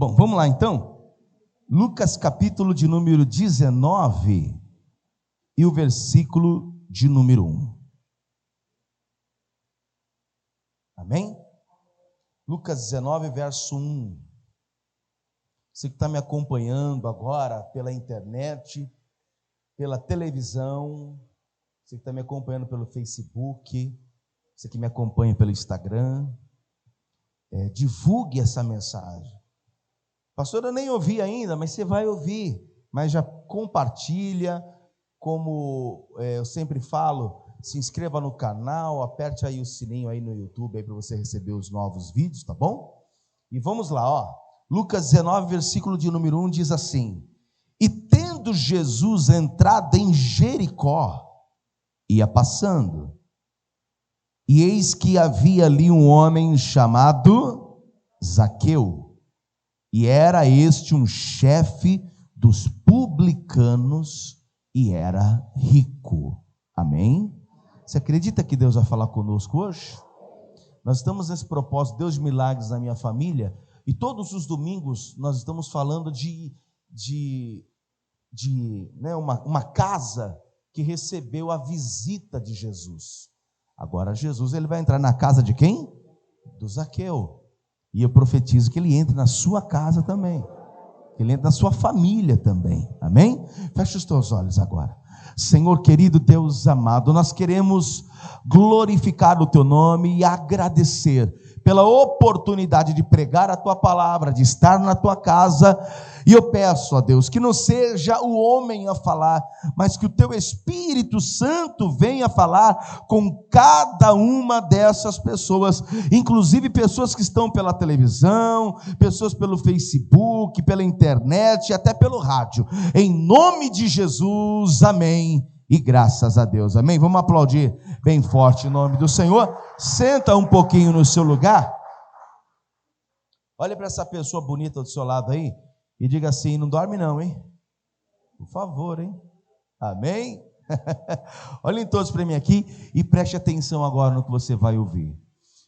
Bom, vamos lá então. Lucas capítulo de número 19 e o versículo de número 1. Amém? Lucas 19, verso 1. Você que está me acompanhando agora pela internet, pela televisão, você que está me acompanhando pelo Facebook, você que me acompanha pelo Instagram, divulgue essa mensagem. Pastor, eu nem ouvi ainda, mas você vai ouvir. Mas já compartilha, como eu sempre falo, se inscreva no canal, aperte aí o sininho aí no YouTube aí para você receber os novos vídeos, tá bom? E vamos lá, ó. Lucas 19, versículo de número 1 diz assim: E tendo Jesus entrado em Jericó, ia passando, e eis que havia ali um homem chamado Zaqueu, e era este um chefe dos publicanos e era rico. Amém? Você acredita que Deus vai falar conosco hoje? Nós estamos nesse propósito, Deus de milagres na minha família, e todos os domingos nós estamos falando de uma casa que recebeu a visita de Jesus. Agora Jesus ele vai entrar na casa de quem? Do Zaqueu. E eu profetizo que ele entre na sua casa também, que ele entre na sua família também. Amém? Feche os teus olhos agora. Senhor querido, Deus amado, nós queremos glorificar o teu nome e agradecer pela oportunidade de pregar a tua palavra, de estar na tua casa. E eu peço a Deus que não seja o homem a falar, mas que o teu Espírito Santo venha falar com cada uma dessas pessoas, inclusive pessoas que estão pela televisão, pessoas pelo Facebook, pela internet, até pelo rádio. Em nome de Jesus, amém. E graças a Deus, amém? Vamos aplaudir bem forte em nome do Senhor. Senta um pouquinho no seu lugar. Olha para essa pessoa bonita do seu lado aí e diga assim: não dorme não, hein? Por favor, hein? Amém? Olhem todos para mim aqui e preste atenção agora no que você vai ouvir.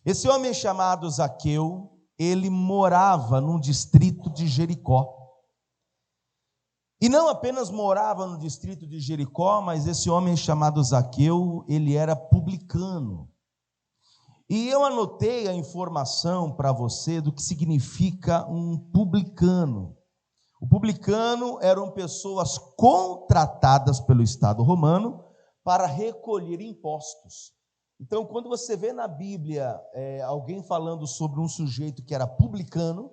Esse homem chamado Zaqueu, ele morava num distrito de Jericó. E não apenas morava no distrito de Jericó, mas esse homem chamado Zaqueu, ele era publicano. E eu anotei a informação para você do que significa um publicano. O publicano eram pessoas contratadas pelo Estado romano para recolher impostos. Então, quando você vê na Bíblia alguém falando sobre um sujeito que era publicano,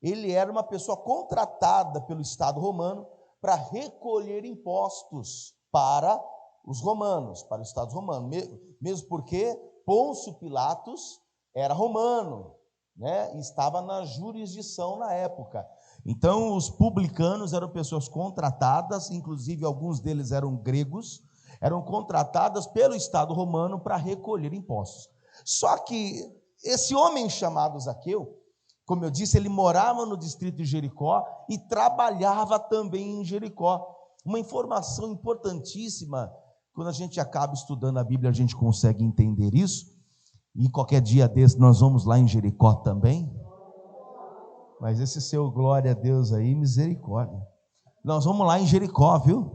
ele era uma pessoa contratada pelo Estado romano para recolher impostos para os romanos, para o Estado romano, mesmo porque Pôncio Pilatos era romano, né? E estava na jurisdição na época. Então, os publicanos eram pessoas contratadas, inclusive alguns deles eram gregos, eram contratadas pelo Estado romano para recolher impostos. Só que esse homem chamado Zaqueu, como eu disse, ele morava no distrito de Jericó e trabalhava também em Jericó. Uma informação importantíssima, quando a gente acaba estudando a Bíblia, a gente consegue entender isso. E qualquer dia desse nós vamos lá em Jericó também. Mas esse seu glória a Deus aí, misericórdia. Nós vamos lá em Jericó, viu?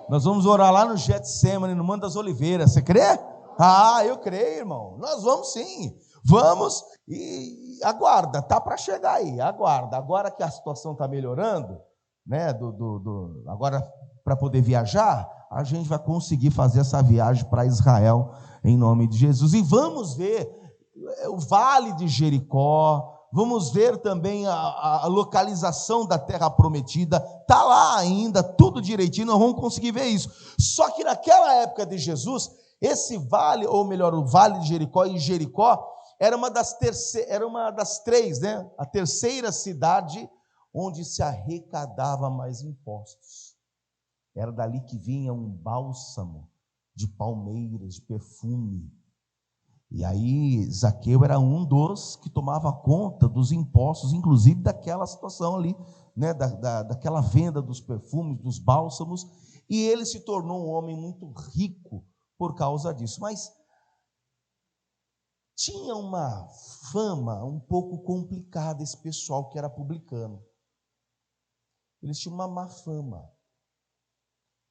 Nós vamos orar lá no Getsemane, no Monte das Oliveiras. Você crê? Ah, eu creio, irmão. Nós vamos sim. Vamos e aguarda, tá para chegar aí, aguarda. Agora que a situação está melhorando, né? Agora para poder viajar, a gente vai conseguir fazer essa viagem para Israel em nome de Jesus. E vamos ver o Vale de Jericó, vamos ver também a localização da terra prometida. Está lá ainda, tudo direitinho, nós vamos conseguir ver isso. Só que naquela época de Jesus, esse vale, ou melhor, o Vale de Jericó e Jericó, era uma das três, né? A terceira cidade onde se arrecadava mais impostos. Era dali que vinha um bálsamo de palmeiras, de perfume. E aí Zaqueu era um dos que tomava conta dos impostos, inclusive daquela situação ali, né? daquela venda dos perfumes, dos bálsamos. E ele se tornou um homem muito rico por causa disso. Mas Tinha uma fama um pouco complicada esse pessoal que era publicano. Eles tinham uma má fama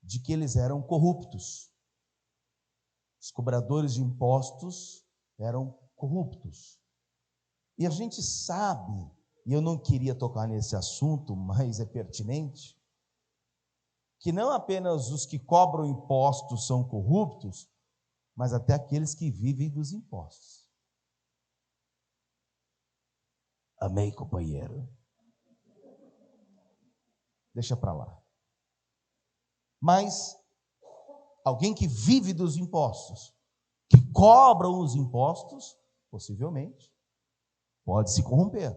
de que eles eram corruptos. Os cobradores de impostos eram corruptos. E a gente sabe, e eu não queria tocar nesse assunto, mas é pertinente, que não apenas os que cobram impostos são corruptos, mas até aqueles que vivem dos impostos. Amém, companheiro? Deixa para lá. Mas alguém que vive dos impostos, que cobram os impostos, possivelmente, pode se corromper.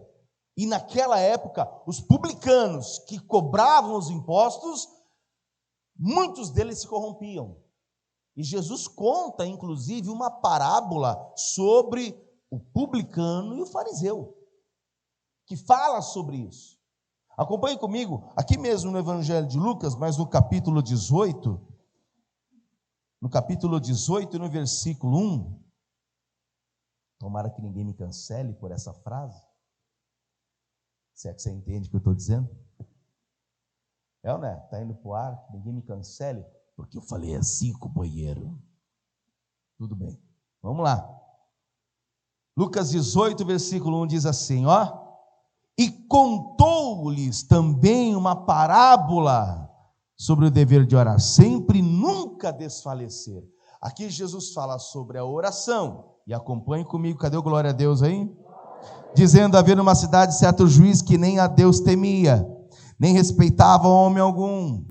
E naquela época, os publicanos que cobravam os impostos, muitos deles se corrompiam. E Jesus conta, inclusive, uma parábola sobre o publicano e o fariseu, que fala sobre isso. Acompanhe comigo, aqui mesmo no Evangelho de Lucas, mas no capítulo 18, no versículo 1, tomara que ninguém me cancele por essa frase, se é que você entende o que eu estou dizendo. É ou não é? Está indo para o ar, ninguém me cancele, porque eu falei assim, companheiro. Tudo bem, vamos lá. Lucas 18, versículo 1 diz assim, ó. E contou-lhes também uma parábola sobre o dever de orar sempre e nunca desfalecer. Aqui Jesus fala sobre a oração. E acompanhe comigo, cadê o glória a Deus aí? Dizendo, havia numa cidade certo juiz que nem a Deus temia, nem respeitava homem algum.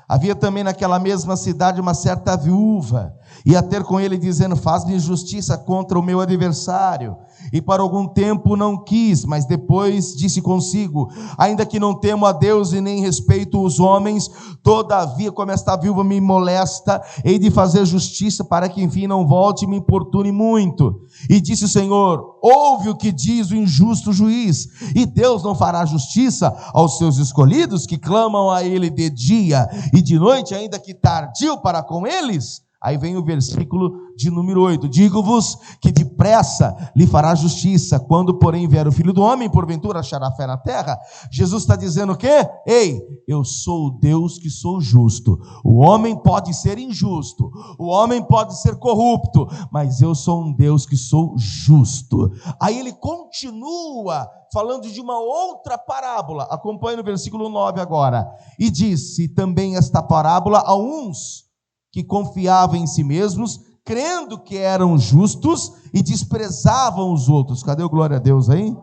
Havia também naquela mesma cidade uma certa viúva, ia ter com ele dizendo, faz-me justiça contra o meu adversário. E por algum tempo não quis, mas depois disse consigo, ainda que não temo a Deus e nem respeito os homens, todavia, como esta viúva me molesta, hei de fazer justiça para que enfim não volte e me importune muito. E disse o Senhor, ouve o que diz o injusto juiz, e Deus não fará justiça aos seus escolhidos, que clamam a ele de dia e de noite, ainda que tardio para com eles? Aí vem o versículo de número 8, digo-vos que depressa lhe fará justiça, quando porém vier o Filho do Homem, porventura achará fé na terra? Jesus está dizendo o quê? Ei, eu sou o Deus que sou justo. O homem pode ser injusto, o homem pode ser corrupto, mas eu sou um Deus que sou justo. Aí ele continua falando de uma outra parábola, acompanhe no versículo 9 agora, e disse também esta parábola a uns que confiavam em si mesmos, crendo que eram justos e desprezavam os outros. Cadê o glória a Deus aí?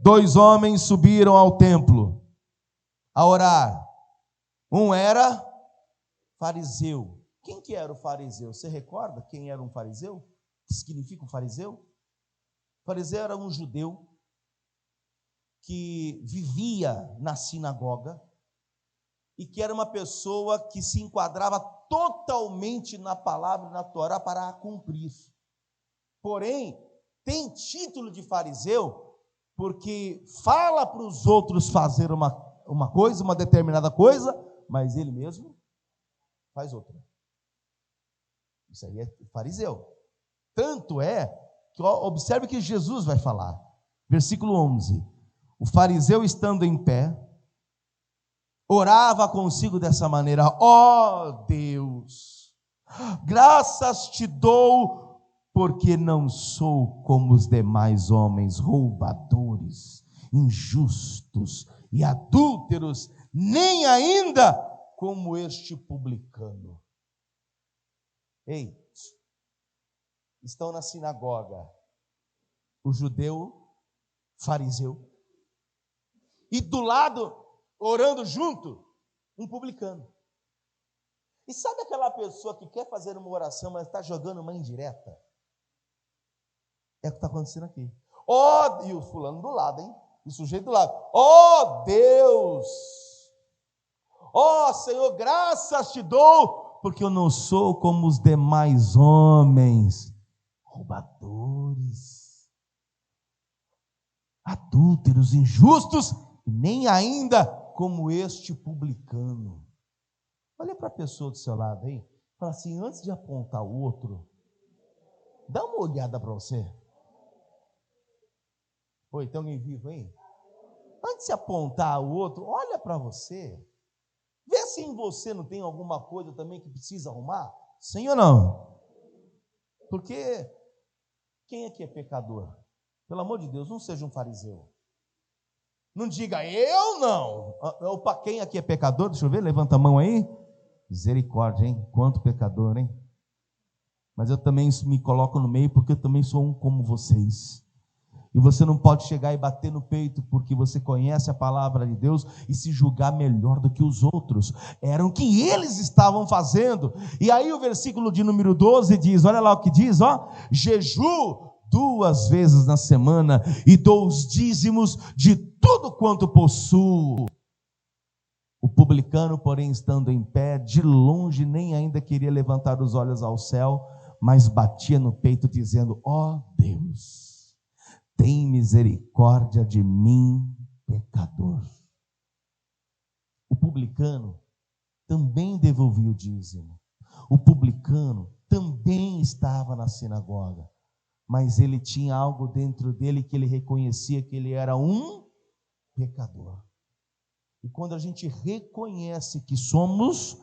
2 homens subiram ao templo a orar. Um era fariseu. Quem que era o fariseu? Você recorda quem era um fariseu? O que significa um fariseu? O fariseu era um judeu que vivia na sinagoga e que era uma pessoa que se enquadrava totalmente na palavra e na Torá para a cumprir. Porém, tem título de fariseu porque fala para os outros fazer uma coisa, uma determinada coisa, mas ele mesmo faz outra. Isso aí é fariseu. Tanto é que observe que Jesus vai falar. Versículo 11. O fariseu estando em pé, orava consigo dessa maneira, ó Deus, graças te dou, porque não sou como os demais homens, roubadores, injustos e adúlteros, nem ainda como este publicano. Ei, estão na sinagoga o judeu fariseu, e do lado, orando junto, um publicano. E sabe aquela pessoa que quer fazer uma oração, mas está jogando uma indireta? É o que está acontecendo aqui. E o fulano do lado, hein? E o sujeito do lado. Deus! Senhor, graças te dou, porque eu não sou como os demais homens, roubadores, adúlteros, injustos, nem ainda como este publicano. Olha para a pessoa do seu lado aí, fala assim, antes de apontar o outro, Dá uma olhada para você. Oi, tem alguém vivo aí? Antes de apontar o outro, olha para você. Vê se em você não tem alguma coisa também que precisa arrumar. Sim ou não? Porque quem aqui é pecador? Pelo amor de Deus, não seja um fariseu. Não diga eu não. Opa, quem aqui é pecador? Deixa eu ver, levanta a mão aí. Misericórdia, hein? Quanto pecador, hein? Mas eu também me coloco no meio porque eu também sou um como vocês. E você não pode chegar e bater no peito porque você conhece a palavra de Deus e se julgar melhor do que os outros. Era o que eles estavam fazendo. E aí o versículo de número 12 diz, olha lá o que diz, ó: jejuo 2 vezes na semana e dou os dízimos de tudo quanto possuo. O publicano, porém, estando em pé, de longe nem ainda queria levantar os olhos ao céu, mas batia no peito dizendo: ó Deus, tem misericórdia de mim, pecador. O publicano também devolvia o dízimo. O publicano também estava na sinagoga, mas ele tinha algo dentro dele que ele reconhecia que ele era um pecador. E quando a gente reconhece que somos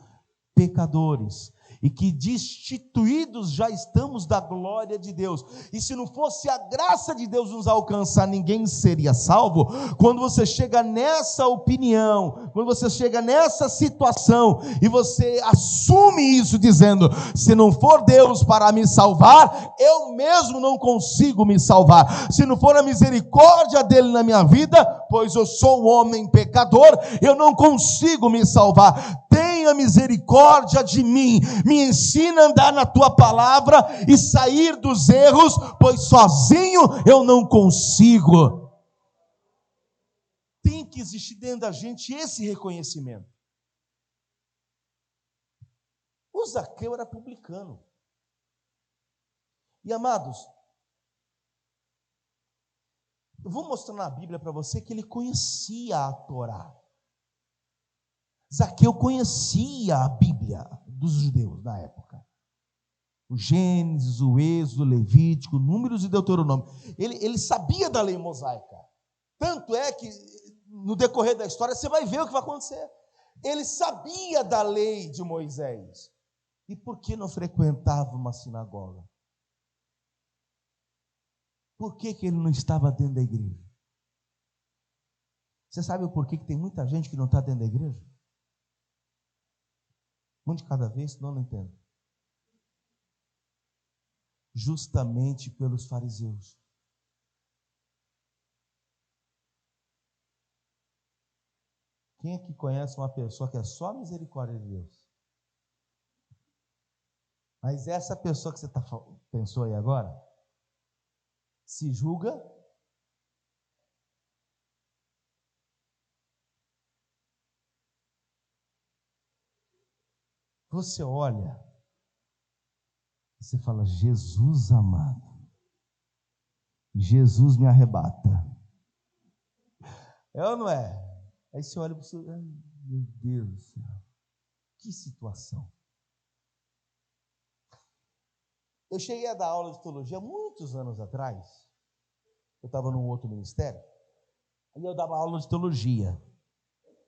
pecadores e que destituídos já estamos da glória de Deus, e se não fosse a graça de Deus nos alcançar, ninguém seria salvo. Quando você chega nessa opinião, quando você chega nessa situação e você assume isso dizendo: se não for Deus para me salvar, eu mesmo não consigo me salvar. Se não for a misericórdia dele na minha vida, pois eu sou um homem pecador, eu não consigo me salvar. Tenha misericórdia de mim, me ensina a andar na tua palavra e sair dos erros, pois sozinho eu não consigo. Tem que existir dentro da gente esse reconhecimento. O Zaqueu era publicano. E amados, eu vou mostrar na Bíblia para você que ele conhecia a Torá. Zaqueu conhecia a Bíblia dos judeus na época. O Gênesis, o Êxodo, o Levítico, Números e Deuteronômio. Ele sabia da lei mosaica. Tanto é que no decorrer da história você vai ver o que vai acontecer. Ele sabia da lei de Moisés. E por que não frequentava uma sinagoga? Por que ele não estava dentro da igreja? Você sabe o porquê que tem muita gente que não está dentro da igreja? Um de cada vez, senão eu não entendo. Justamente pelos fariseus. Quem aqui conhece uma pessoa que é só a misericórdia de Deus? Mas essa pessoa que você pensou aí agora, se julga você olha, você fala: Jesus amado, Jesus me arrebata. É ou não é? Aí você olha para você, ai, meu Deus do céu, que situação. Eu cheguei a dar aula de teologia muitos anos atrás. Eu estava num outro ministério, e eu dava aula de teologia.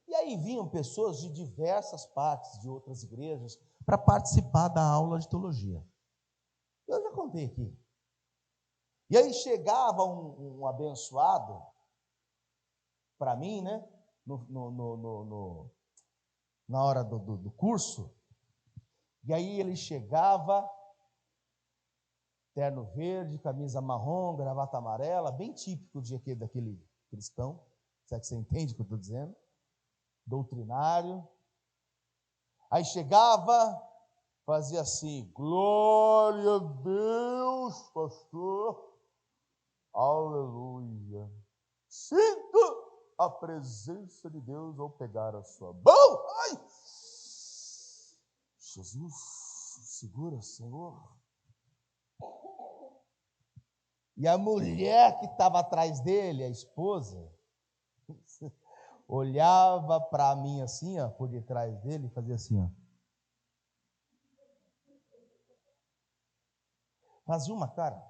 E aí vinham pessoas de diversas partes, de outras igrejas, para participar da aula de teologia. Eu já contei aqui. E aí chegava um abençoado para mim, né? Na hora do curso. E aí ele chegava, terno verde, camisa marrom, gravata amarela, bem típico daquele cristão. Será que você entende o que eu estou dizendo? Doutrinário. Aí chegava, fazia assim: glória a Deus, pastor. Aleluia. Sinto a presença de Deus ao pegar a sua mão. Ai! Jesus, segura, Senhor. E a mulher que estava atrás dele, a esposa, olhava para mim assim, ó, por detrás dele, e fazia assim, ó. fazia uma cara.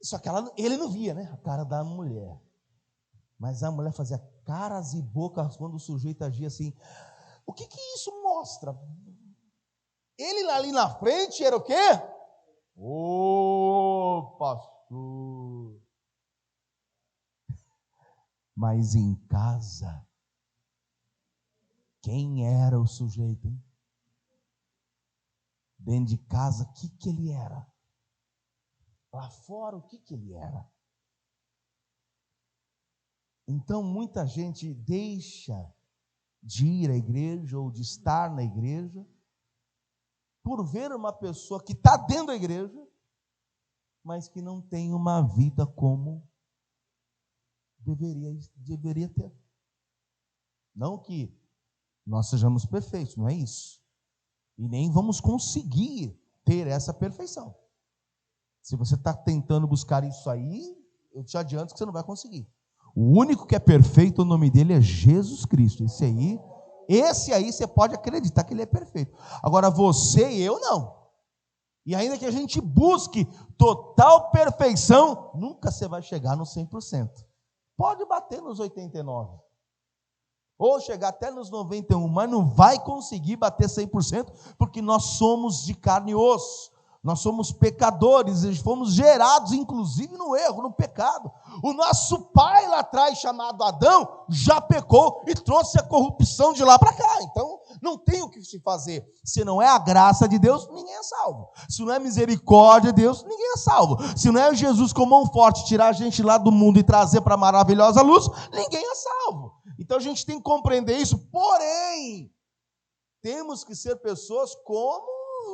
Só que ele não via, né? A cara da mulher. Mas a mulher fazia caras e bocas quando o sujeito agia assim. O que isso mostra? Ele ali na frente era o quê? Ô, pastor. Mas em casa, quem era o sujeito, hein? Dentro de casa, o que ele era? Lá fora, o que ele era? Então, muita gente deixa de ir à igreja ou de estar na igreja por ver uma pessoa que está dentro da igreja, mas que não tem uma vida como deveria ter. Não que nós sejamos perfeitos, não é isso. E nem vamos conseguir ter essa perfeição. Se você está tentando buscar isso aí, eu te adianto que você não vai conseguir. O único que é perfeito, o nome dele é Jesus Cristo. Esse aí você pode acreditar que ele é perfeito. Agora você e eu não. E ainda que a gente busque total perfeição, nunca você vai chegar no 100%. Pode bater nos 89%. Ou chegar até nos 91%, mas não vai conseguir bater 100%, porque nós somos de carne e osso. Nós somos pecadores, e fomos gerados, inclusive, no erro, no pecado. O nosso pai lá atrás, chamado Adão, já pecou e trouxe a corrupção de lá para cá. Então, não tem o que se fazer. Se não é a graça de Deus, ninguém é salvo. Se não é a misericórdia de Deus, ninguém é salvo. Se não é Jesus com mão forte tirar a gente lá do mundo e trazer para a maravilhosa luz, ninguém é salvo. Então, a gente tem que compreender isso. Porém, temos que ser pessoas como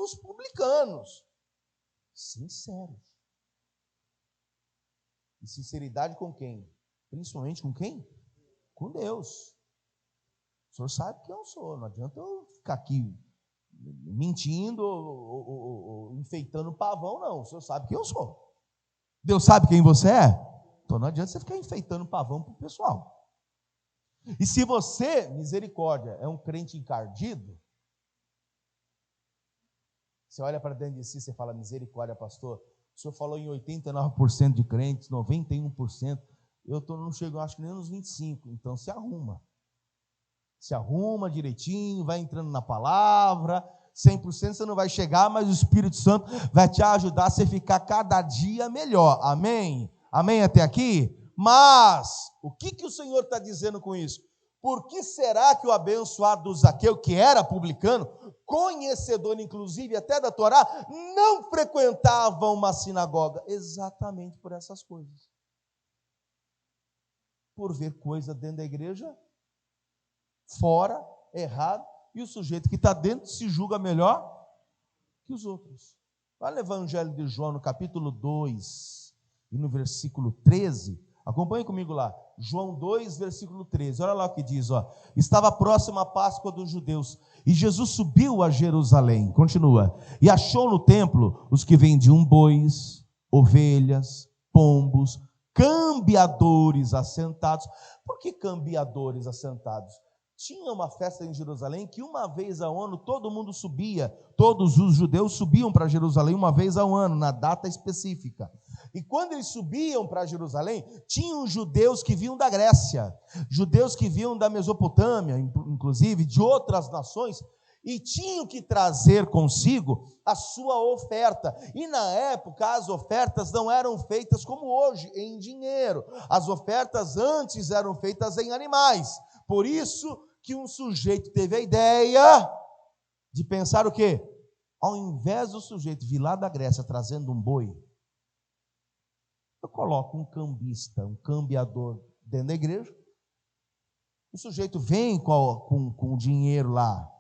os publicanos. Sinceros. E sinceridade com quem? Principalmente com quem? Com Deus. O senhor sabe quem eu sou. Não adianta eu ficar aqui mentindo ou enfeitando pavão, não. O senhor sabe quem eu sou. Deus sabe quem você é? Então não adianta você ficar enfeitando pavão para o pessoal. E se você, misericórdia, é um crente encardido, você olha para dentro de si e fala, misericórdia, pastor, o senhor falou em 89% de crentes, 91%, eu não chego, acho que nem nos 25%, então se arruma. Se arruma direitinho, vai entrando na palavra, 100% você não vai chegar, mas o Espírito Santo vai te ajudar a você ficar cada dia melhor, amém? Amém até aqui? Mas, o que o Senhor está dizendo com isso? Por que será que o abençoado Zaqueu, que era publicano, conhecedor inclusive até da Torá, não frequentava uma sinagoga? Exatamente por essas coisas. Por ver coisa dentro da igreja, fora, errado, e o sujeito que está dentro se julga melhor que os outros. Olha o Evangelho de João, no capítulo 2, e no versículo 13, acompanhe comigo lá, João 2, versículo 13, olha lá o que diz, ó. Estava próxima a Páscoa dos judeus, e Jesus subiu a Jerusalém, continua, e achou no templo os que vendiam bois, ovelhas, pombos, cambiadores assentados. Por que cambiadores assentados? Tinha uma festa em Jerusalém que uma vez ao ano todo mundo subia, todos os judeus subiam para Jerusalém uma vez ao ano, na data específica. E quando eles subiam para Jerusalém, tinham judeus que vinham da Grécia, judeus que vinham da Mesopotâmia, inclusive de outras nações, e tinham que trazer consigo a sua oferta. E na época as ofertas não eram feitas como hoje, em dinheiro. As ofertas antes eram feitas em animais. Por isso que um sujeito teve a ideia de pensar o quê? Ao invés do sujeito vir lá da Grécia trazendo um boi, eu coloco um cambista, um cambiador dentro da igreja. O sujeito vem com o dinheiro lá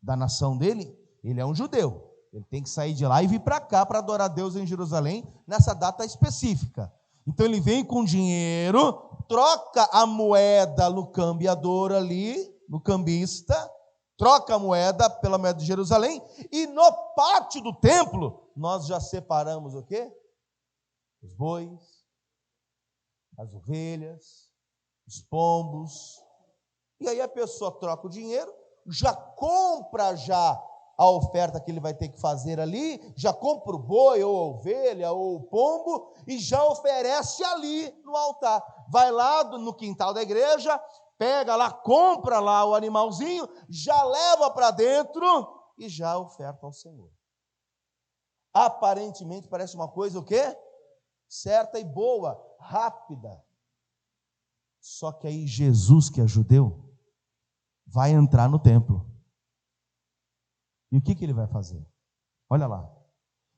da nação dele, ele é um judeu. Ele tem que sair de lá e vir para cá para adorar a Deus em Jerusalém nessa data específica. Então ele vem com dinheiro, troca a moeda no cambiador ali, no cambista, troca a moeda pela moeda de Jerusalém, e no pátio do templo, nós já separamos o quê? Os bois, as ovelhas, os pombos, E aí a pessoa troca o dinheiro, já compra já a oferta que ele vai ter que fazer ali, já compra o boi, ou a ovelha, ou o pombo, e já oferece ali no altar. Vai lá no quintal da igreja, pega lá, compra lá o animalzinho, já leva para dentro e já oferta ao Senhor. Aparentemente parece uma coisa o quê? Certa e boa, rápida. Só que aí Jesus, que é judeu, vai entrar no templo. E o que ele vai fazer? Olha lá.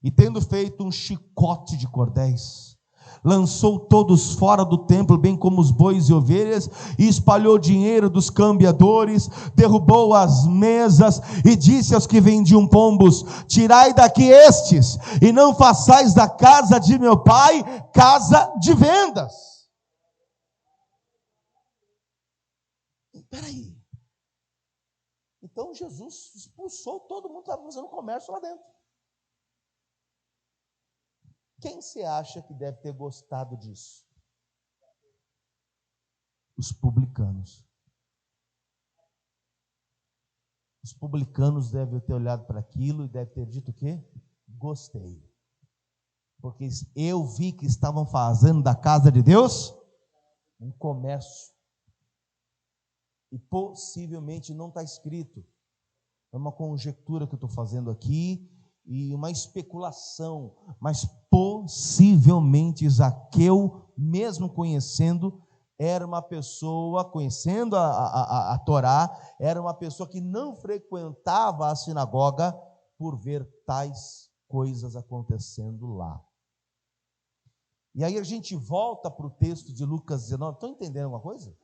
E tendo feito um chicote de cordéis, lançou todos fora do templo, bem como os bois e ovelhas, e espalhou dinheiro dos cambiadores, derrubou as mesas, e disse aos que vendiam pombos: tirai daqui estes, e não façais da casa de meu pai casa de vendas. Espera aí. Então Jesus expulsou todo mundo que estava fazendo comércio lá dentro. Quem você acha que deve ter gostado disso? Os publicanos. Os publicanos devem ter olhado para aquilo e devem ter dito o quê? Gostei. Porque eu vi que estavam fazendo da casa de Deus um comércio. E possivelmente não está escrito. É uma conjectura que eu estou fazendo aqui e uma especulação. Mas possivelmente Zaqueu, mesmo conhecendo, era uma pessoa, conhecendo a Torá, era uma pessoa que não frequentava a sinagoga por ver tais coisas acontecendo lá. E aí a gente volta para o texto de Lucas 19. Estão entendendo alguma coisa?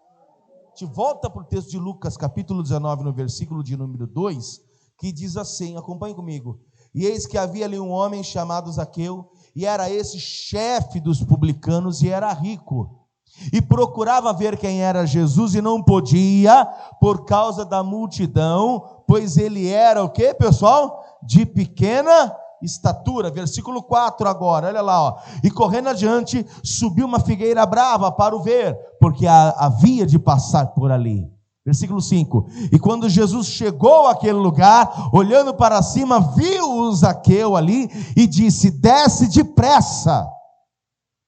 A gente volta para o texto de Lucas, capítulo 19, no versículo de número 2, que diz assim, acompanhe comigo. E eis que havia ali um homem chamado Zaqueu, e era esse chefe dos publicanos, e era rico. E procurava ver quem era Jesus, e não podia, por causa da multidão, pois ele era o quê, pessoal? De pequena estatura. Versículo 4 agora, olha lá, ó. E correndo adiante, subiu uma figueira brava para o ver, porque havia de passar por ali. Versículo 5, e quando Jesus chegou àquele lugar, olhando para cima, viu o Zaqueu ali, e disse: desce depressa,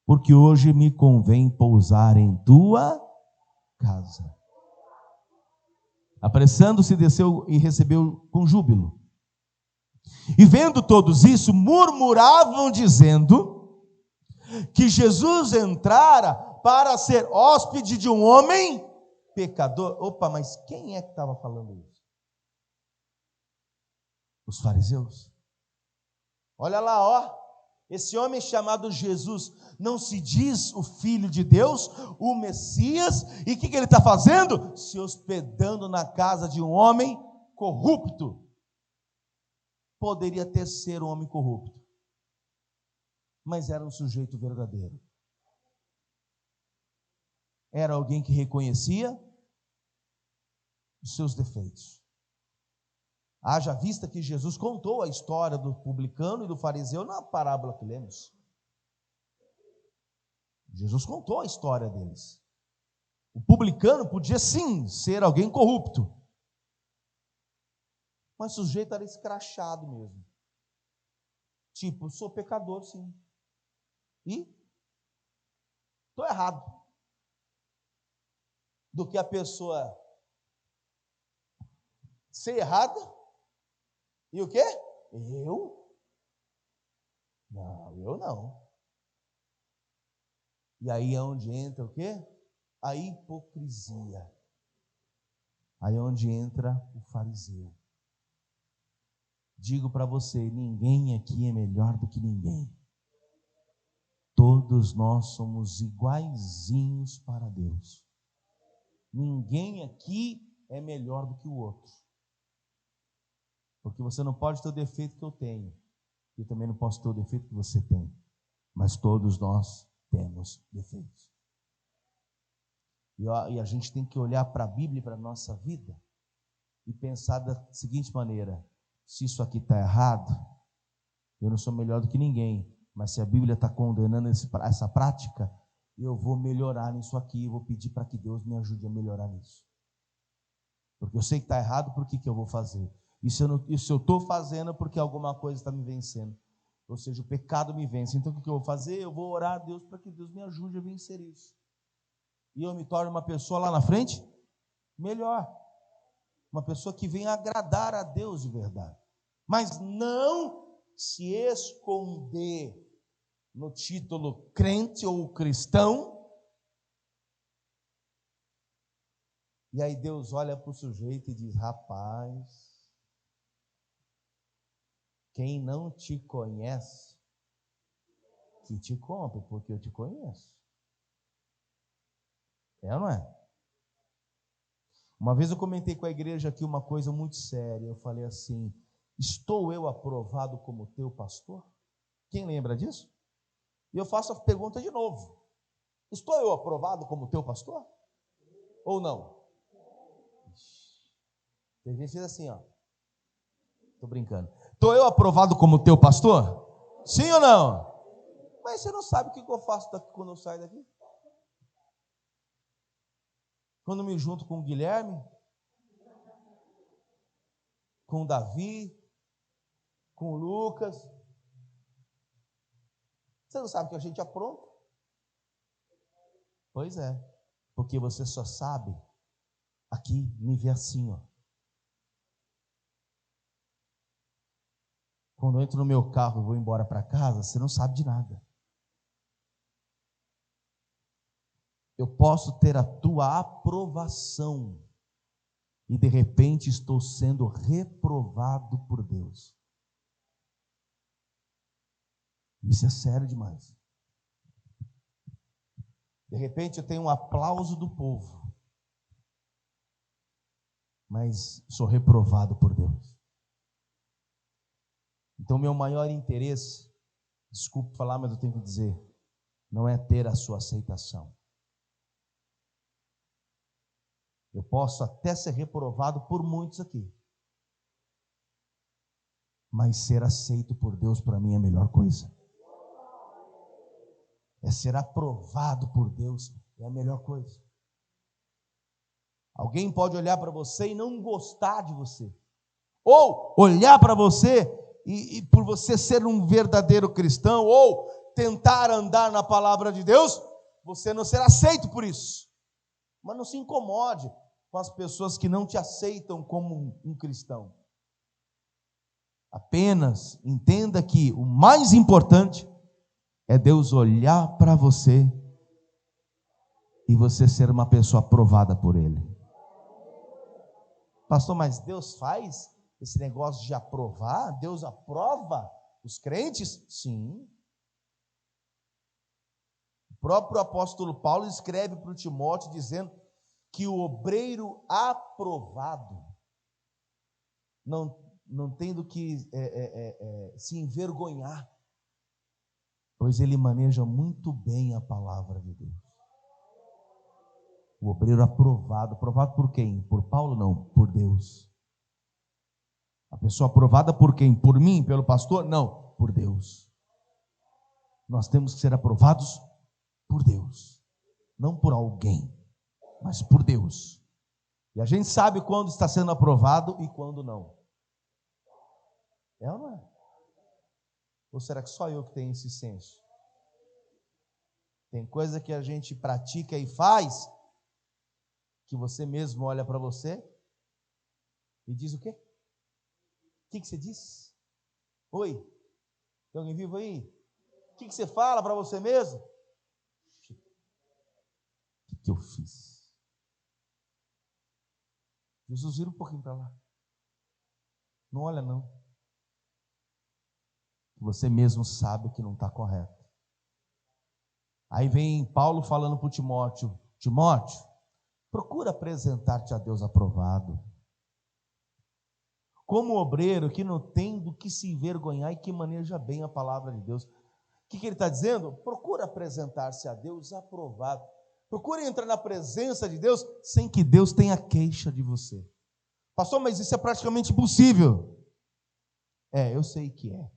porque hoje me convém pousar em tua casa. Apressando-se, desceu e recebeu com júbilo. E vendo todos isso, murmuravam, dizendo que Jesus entrara para ser hóspede de um homem pecador. Opa, mas quem é que estava falando isso? Os fariseus. Olha lá, ó. Esse homem chamado Jesus não se diz o Filho de Deus, o Messias, e o que ele está fazendo? Se hospedando na casa de um homem corrupto. Poderia até ser um homem corrupto, mas era um sujeito verdadeiro. Era alguém que reconhecia os seus defeitos. Haja vista que Jesus contou a história do publicano e do fariseu na parábola que lemos. Jesus contou a história deles. O publicano podia sim ser alguém corrupto, mas o sujeito era escrachado mesmo. Tipo, sou pecador sim. E estou errado. Do que a pessoa ser errada. E o quê? Eu? Não, eu não. E aí é onde entra o quê? A hipocrisia. Aí é onde entra o fariseu. Digo para você, ninguém aqui é melhor do que ninguém. Todos nós somos iguaizinhos para Deus. Ninguém aqui é melhor do que o outro. Porque você não pode ter o defeito que eu tenho. Eu também não posso ter o defeito que você tem. Mas todos nós temos defeitos. E a gente tem que olhar para a Bíblia e para a nossa vida e pensar da seguinte maneira: se isso aqui está errado, eu não sou melhor do que ninguém, mas se a Bíblia está condenando essa prática, eu vou melhorar nisso aqui, eu vou pedir para que Deus me ajude a melhorar nisso. Porque eu sei que está errado, por que eu vou fazer? E se eu estou fazendo, porque alguma coisa está me vencendo. Ou seja, o pecado me vence. Então o que eu vou fazer? Eu vou orar a Deus para que Deus me ajude a vencer isso. E eu me torno uma pessoa lá na frente melhor. Uma pessoa que vem agradar a Deus de verdade. Mas não se esconder no título crente ou cristão. E aí Deus olha para o sujeito e diz: rapaz, quem não te conhece, que te compre, porque eu te conheço. É ou não é? Uma vez eu comentei com a igreja aqui uma coisa muito séria. Eu falei assim: estou eu aprovado como teu pastor? Quem lembra disso? E eu faço a pergunta de novo: estou eu aprovado como teu pastor? Ou não? Tem gente que diz assim, ó. Estou brincando. Estou eu aprovado como teu pastor? Sim ou não? Mas você não sabe o que eu faço daqui quando eu saio daqui? Quando me junto com o Guilherme, com o Davi, com o Lucas. Você não sabe que a gente apronta? Pois é. Porque você só sabe aqui me ver assim, ó. Quando eu entro no meu carro e vou embora para casa, você não sabe de nada. Eu posso ter a tua aprovação e de repente estou sendo reprovado por Deus. Isso é sério demais. De repente eu tenho um aplauso do povo, mas sou reprovado por Deus. Então meu maior interesse, desculpe falar, mas eu tenho que dizer, não é ter a sua aceitação. Eu posso até ser reprovado por muitos aqui, mas ser aceito por Deus para mim é a melhor coisa. É ser aprovado por Deus é a melhor coisa. Alguém pode olhar para você e não gostar de você, ou olhar para você e por você ser um verdadeiro cristão, ou tentar andar na palavra de Deus, você não será aceito por isso. Mas não se incomode com as pessoas que não te aceitam como um cristão. Apenas entenda que o mais importante é Deus olhar para você e você ser uma pessoa aprovada por Ele. Pastor, mas Deus faz esse negócio de aprovar? Deus aprova os crentes? Sim. O próprio apóstolo Paulo escreve para o Timóteo dizendo que o obreiro aprovado, não tendo que se envergonhar, pois ele maneja muito bem a palavra de Deus. O obreiro aprovado por quem? Por Paulo? Não, por Deus. A pessoa aprovada por quem? Por mim? Pelo pastor? Não, por Deus. Nós temos que ser aprovados por Deus, não por alguém, mas por Deus. E a gente sabe quando está sendo aprovado e quando não. É ou não é? Ou será que só eu que tenho esse senso? Tem coisa que a gente pratica e faz, que você mesmo olha para você e diz o quê? O que você diz? Oi? Tem alguém vivo aí? O que você fala para você mesmo? O que eu fiz? Jesus, vira um pouquinho para lá. Não olha não. Você mesmo sabe que não está correto. Aí vem Paulo falando para o Timóteo: Timóteo, procura apresentar-te a Deus aprovado, como obreiro que não tem do que se envergonhar e que maneja bem a palavra de Deus. O que ele está dizendo? Procura apresentar-se a Deus aprovado. Procure entrar na presença de Deus sem que Deus tenha queixa de você. Pastor, mas isso é praticamente impossível. Eu sei que é.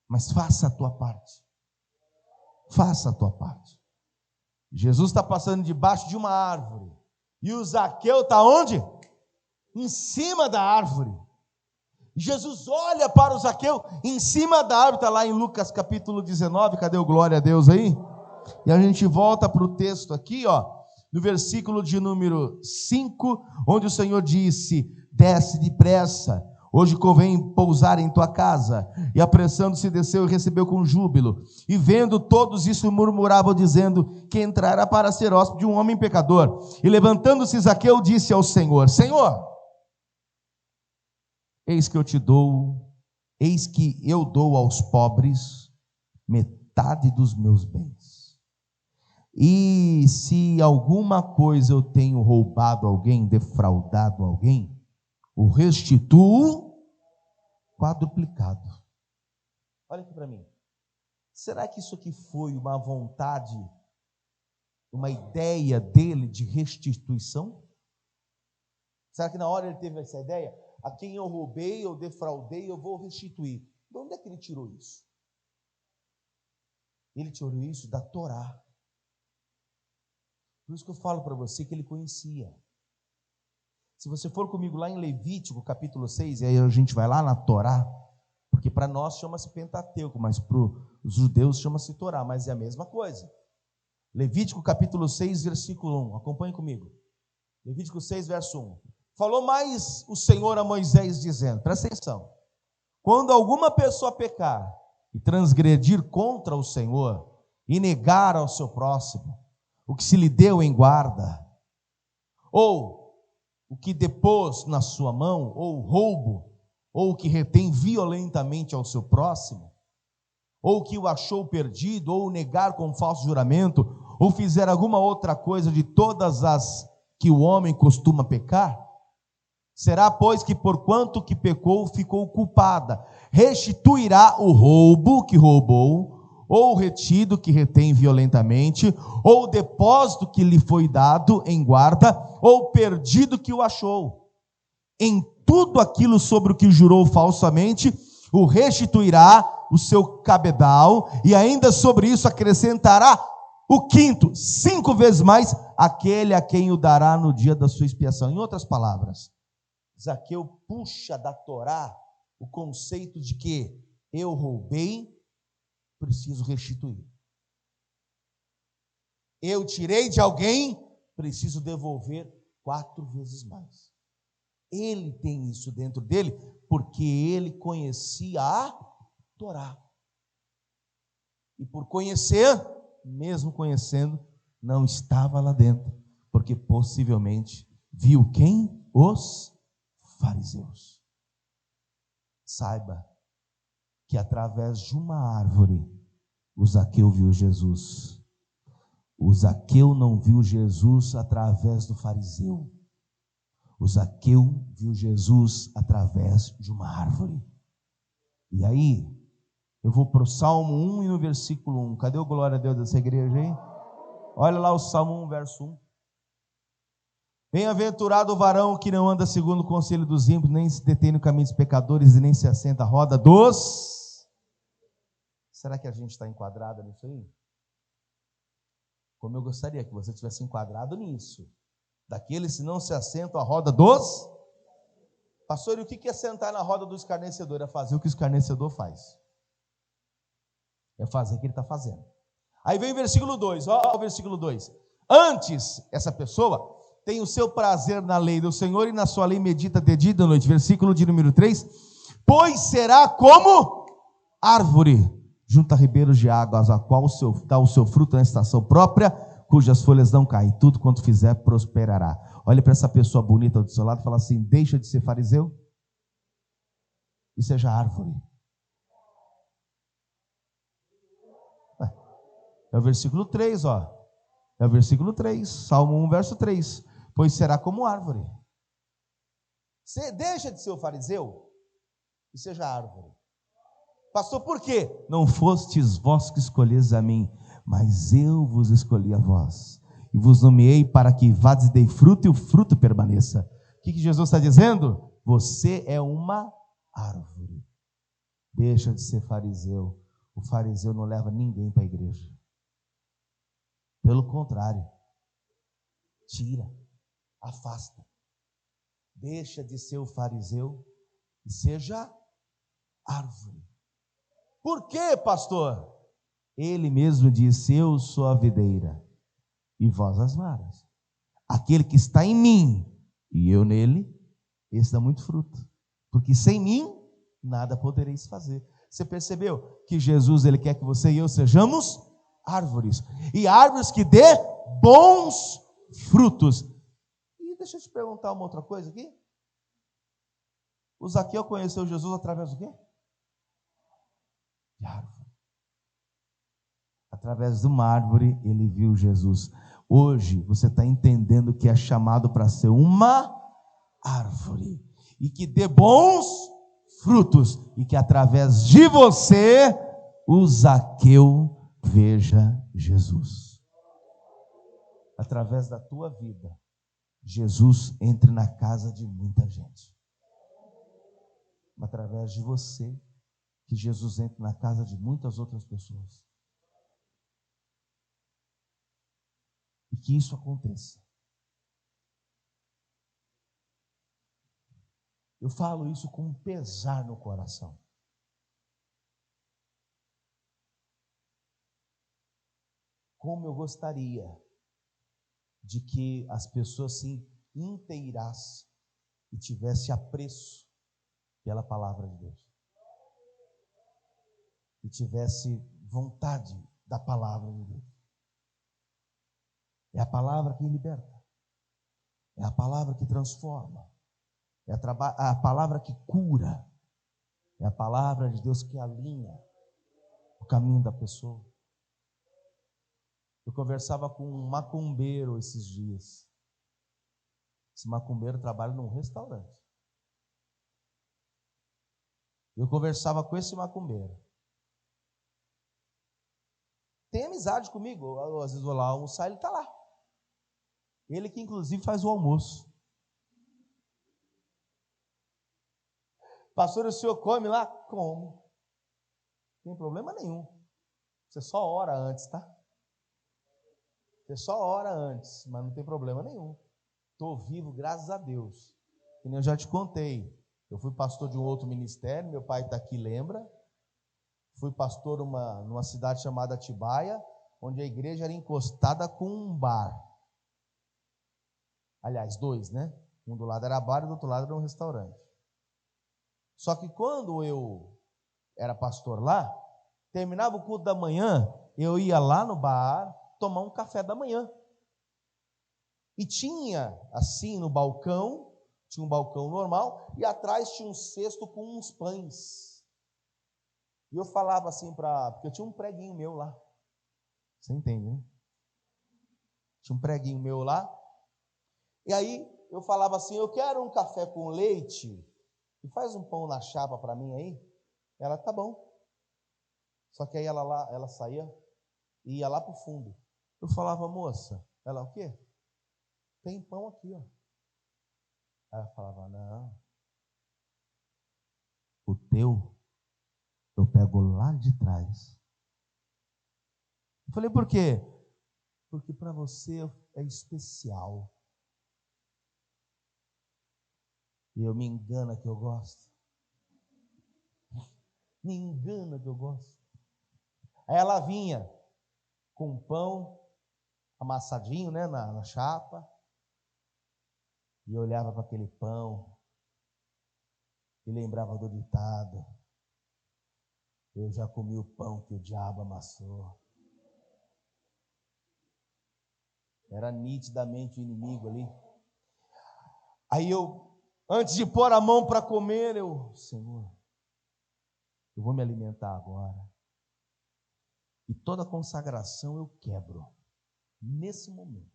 Mas faça a tua parte. Faça a tua parte. Jesus está passando debaixo de uma árvore. E o Zaqueu está onde? em cima da árvore. Jesus olha para o Zaqueu em cima da árvore, está lá em Lucas capítulo 19, cadê o glória a Deus aí? E a gente volta para o texto aqui, no versículo de número 5, onde o Senhor disse: desce depressa, hoje convém pousar em tua casa. E apressando-se desceu e recebeu com júbilo. E vendo todos isso, murmuravam, dizendo que entrara para ser hóspede de um homem pecador. E levantando-se Zaqueu, disse ao Senhor: Senhor, eis que eu dou aos pobres metade dos meus bens. E se alguma coisa eu tenho roubado alguém, defraudado alguém, o restituo quadruplicado. Olha aqui para mim. Será que isso aqui foi uma vontade, uma ideia dele de restituição? Será que na hora ele teve essa ideia? A quem eu roubei, eu defraudei, eu vou restituir. De onde é que ele tirou isso? Ele tirou isso da Torá. Por isso que eu falo para você que ele conhecia. Se você for comigo lá em Levítico, capítulo 6, e aí a gente vai lá na Torá, porque para nós chama-se Pentateuco, mas para os judeus chama-se Torá, mas é a mesma coisa. Levítico, capítulo 6, versículo 1, acompanhe comigo. Levítico 6, verso 1. Falou mais o Senhor a Moisés, dizendo, presta atenção, quando alguma pessoa pecar e transgredir contra o Senhor e negar ao seu próximo o que se lhe deu em guarda, ou o que depôs na sua mão, ou roubo, ou o que retém violentamente ao seu próximo, ou o que o achou perdido, ou negar com falso juramento, ou fizer alguma outra coisa de todas as que o homem costuma pecar, será, pois, que porquanto que pecou, ficou culpada, restituirá o roubo que roubou, ou o retido que retém violentamente, ou o depósito que lhe foi dado em guarda, ou o perdido que o achou. Em tudo aquilo sobre o que jurou falsamente, o restituirá o seu cabedal, e ainda sobre isso acrescentará o quinto, 5 vezes mais, aquele a quem o dará no dia da sua expiação. Em outras palavras, Zaqueu puxa da Torá o conceito de que eu roubei, preciso restituir. Eu tirei de alguém, preciso devolver 4 vezes mais. Ele tem isso dentro dele, porque ele conhecia a Torá. E por conhecer, mesmo conhecendo, não estava lá dentro, porque possivelmente viu quem? Os fariseus. Saiba que através de uma árvore, o Zaqueu viu Jesus. O Zaqueu não viu Jesus através do fariseu. O Zaqueu viu Jesus através de uma árvore. E aí, eu vou para o Salmo 1 e no versículo 1. Cadê o glória a Deus dessa igreja aí? Olha lá o Salmo 1, verso 1. Bem-aventurado o varão que não anda segundo o conselho dos ímpios, nem se detém no caminho dos pecadores, e nem se assenta à roda dos... Será que a gente está enquadrado nisso aí? Como eu gostaria que você tivesse enquadrado nisso. Daqueles que não se assentam à roda dos... Pastor, e o que é sentar na roda do escarnecedor? É fazer o que o escarnecedor faz. É fazer o que ele está fazendo. Aí vem o versículo 2, olha o versículo 2. Antes, essa pessoa tem o seu prazer na lei do Senhor e na sua lei medita de dia e de noite. Versículo de número 3. Pois será como árvore junto a ribeiros de águas, a qual dá o seu fruto na estação própria, cujas folhas não caem, tudo quanto fizer prosperará. Olhe para essa pessoa bonita do seu lado e fala assim: deixa de ser fariseu e seja árvore. É o versículo 3, ó. É o versículo 3, Salmo 1, verso 3. Pois será como árvore. Você deixa de ser o fariseu e seja árvore. Pastor, por quê? Não fostes vós que escolheis a mim, mas eu vos escolhi a vós. E vos nomeei para que vades e dei fruto e o fruto permaneça. O que Jesus está dizendo? Você é uma árvore. Deixa de ser fariseu. O fariseu não leva ninguém para a igreja. Pelo contrário, tira, afasta. Deixa de ser o fariseu e seja árvore. Por quê, pastor? Ele mesmo disse: eu sou a videira e vós as varas. Aquele que está em mim e eu nele, esse dá muito fruto. Porque sem mim, nada podereis fazer. Você percebeu que Jesus, ele quer que você e eu sejamos árvores. E árvores que dê bons frutos. E deixa eu te perguntar uma outra coisa aqui. O Zaqueu conheceu Jesus através do quê? De árvore. Através de uma árvore, ele viu Jesus. Hoje, você está entendendo que é chamado para ser uma árvore. E que dê bons frutos. E que através de você, o Zaqueu veja Jesus. Através da tua vida, Jesus entre na casa de muita gente. Através de você, que Jesus entre na casa de muitas outras pessoas. E que isso aconteça. Eu falo isso com um pesar no coração. Como eu gostaria de que as pessoas se inteirassem e tivessem apreço pela palavra de Deus. E tivesse vontade da palavra de Deus. É a palavra que liberta. É a palavra que transforma. É a palavra que cura. É a palavra de Deus que alinha o caminho da pessoa. Eu conversava com um macumbeiro esses dias. Esse macumbeiro trabalha num restaurante. Eu conversava com esse macumbeiro. Tem amizade comigo. Às vezes vou lá almoçar, ele está lá. Ele que inclusive faz o almoço. Pastor, o senhor come lá? Como? Não tem problema nenhum. Você só ora antes, tá? Você só ora antes, mas não tem problema nenhum. Estou vivo, graças a Deus. Que nem eu já te contei. Eu fui pastor de um outro ministério, meu pai está aqui, lembra? Fui pastor numa cidade chamada Atibaia, onde a igreja era encostada com um bar. Aliás, dois, né? Um do lado era bar e do outro lado era um restaurante. Só que quando eu era pastor lá, terminava o culto da manhã, eu ia lá no bar tomar um café da manhã. E tinha, assim, no balcão, tinha um balcão normal, e atrás tinha um cesto com uns pães. E eu falava assim porque eu tinha um preguinho meu lá. Você entende, né? Tinha um preguinho meu lá. E aí eu falava assim, eu quero um café com leite, e faz um pão na chapa para mim aí. Ela, tá bom. Só que aí ela saía e ia lá para o fundo. Eu falava, moça, ela, o quê? Tem pão aqui, ó. Aí ela falava, não. O teu, eu pego lá de trás. Eu falei, por quê? Porque para você é especial. E eu me engana que eu gosto. Me engana que eu gosto. Aí ela vinha com pão amassadinho, né, na chapa. E eu olhava para aquele pão e lembrava do ditado: eu já comi o pão que o diabo amassou. Era nitidamente o inimigo ali. Aí eu, antes de pôr a mão para comer, Senhor, eu vou me alimentar agora. E toda consagração eu quebro nesse momento.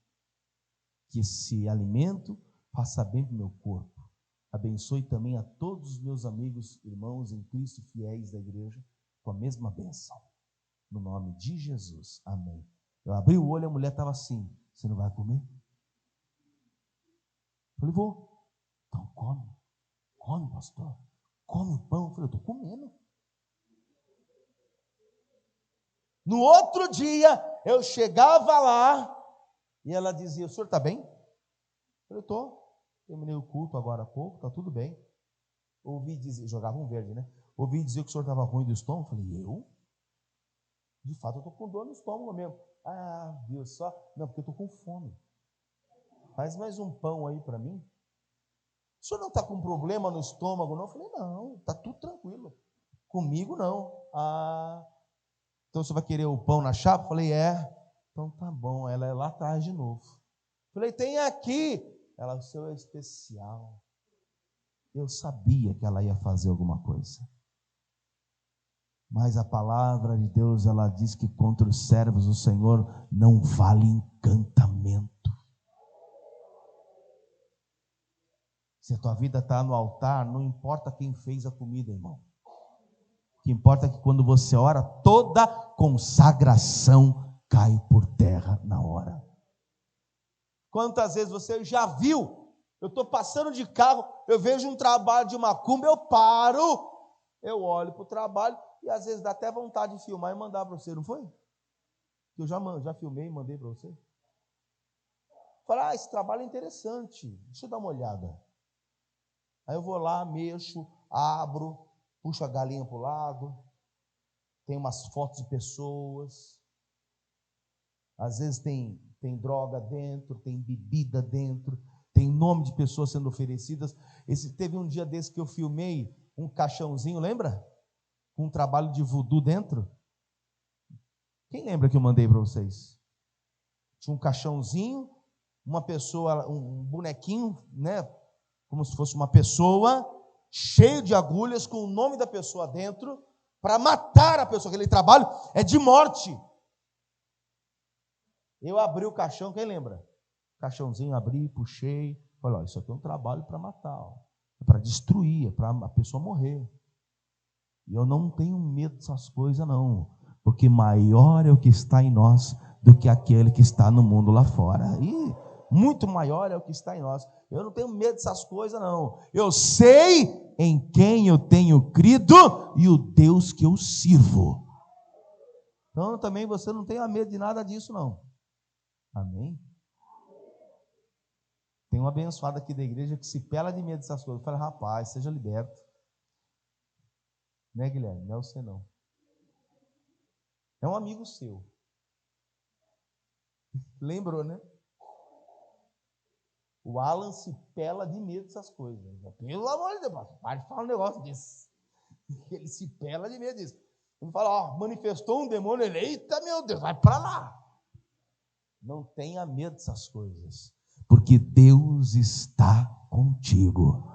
Que esse alimento faça bem para o meu corpo. Abençoe também a todos os meus amigos, irmãos em Cristo, fiéis da igreja, com a mesma bênção. No nome de Jesus. Amém. Eu abri o olho e a mulher estava assim: você não vai comer? Eu falei, vou. Então come. Come, pastor. Come o pão. Eu falei, eu estou comendo. No outro dia, eu chegava lá e ela dizia, o senhor está bem? Eu falei, estou. terminei o culto agora há pouco, está tudo bem. Ouvi dizer, jogava um verde, né? Ouvi dizer que o senhor estava ruim do estômago. Falei, eu? De fato, eu estou com dor no estômago mesmo. Ah, viu só? Não, porque eu estou com fome. Faz mais um pão aí para mim. O senhor não está com problema no estômago, não? Eu falei, não, está tudo tranquilo. Comigo, não. Ah, então você vai querer o pão na chapa? Eu falei, é. Então tá bom, ela é lá atrás de novo. Eu falei, tem aqui. Ela, o seu é especial. Eu sabia que ela ia fazer alguma coisa. Mas a palavra de Deus, ela diz que contra os servos do Senhor não vale encantamento. Se a tua vida está no altar, não importa quem fez a comida, irmão. O que importa é que quando você ora, toda consagração cai por terra na hora. Quantas vezes você já viu? Eu estou passando de carro, eu vejo um trabalho de macumba, eu paro, eu olho para o trabalho e às vezes dá até vontade de filmar e mandar para você, não foi? Eu já filmei e mandei para você. Falei, esse trabalho é interessante, deixa eu dar uma olhada. Aí eu vou lá, mexo, abro, puxo a galinha para o lado, tem umas fotos de pessoas, às vezes tem droga dentro, tem bebida dentro, tem nome de pessoas sendo oferecidas. Teve um dia desse que eu filmei um caixãozinho, lembra? Com um trabalho de voodoo dentro. Quem lembra que eu mandei para vocês? Tinha um caixãozinho, uma pessoa, um bonequinho, né? Como se fosse uma pessoa, cheio de agulhas, com o nome da pessoa dentro, para matar a pessoa. Aquele trabalho é de morte. Eu abri o caixão, quem lembra? Caixãozinho, abri, puxei. Falei, isso aqui é um trabalho para matar, para destruir, para a pessoa morrer. E eu não tenho medo dessas coisas, não. Porque maior é o que está em nós do que aquele que está no mundo lá fora. E muito maior é o que está em nós. Eu não tenho medo dessas coisas, não. Eu sei em quem eu tenho crido e o Deus que eu sirvo. Então também você não tenha medo de nada disso, não. Amém? Tem uma abençoada aqui da igreja que se pela de medo dessas coisas. Eu falei, rapaz, seja liberto. Né, Guilherme? Não é você, não. É um amigo seu. Lembrou, né? O Alan se pela de medo dessas coisas. Pelo amor de Deus, para de falar um negócio desse. Ele se pela de medo disso. Ele fala, manifestou um demônio, ele, eita meu Deus, vai para lá. Não tenha medo dessas coisas, porque Deus está contigo.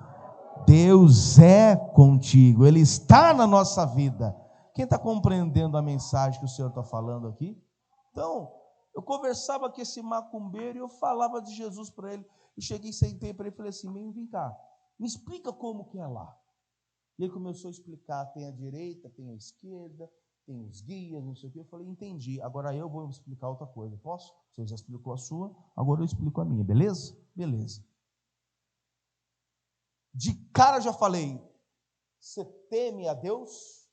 Deus é contigo, Ele está na nossa vida. Quem está compreendendo a mensagem que o Senhor está falando aqui? Então, eu conversava com esse macumbeiro e eu falava de Jesus para ele. Eu cheguei, sentei para ele e falei assim, vem cá, me explica como que é lá. E ele começou a explicar, tem a direita, tem a esquerda, tem os guias, não sei o que. Eu falei, entendi, agora eu vou explicar outra coisa, posso? Você já explicou a sua, agora eu explico a minha, beleza? Beleza. De cara já falei, você teme a Deus?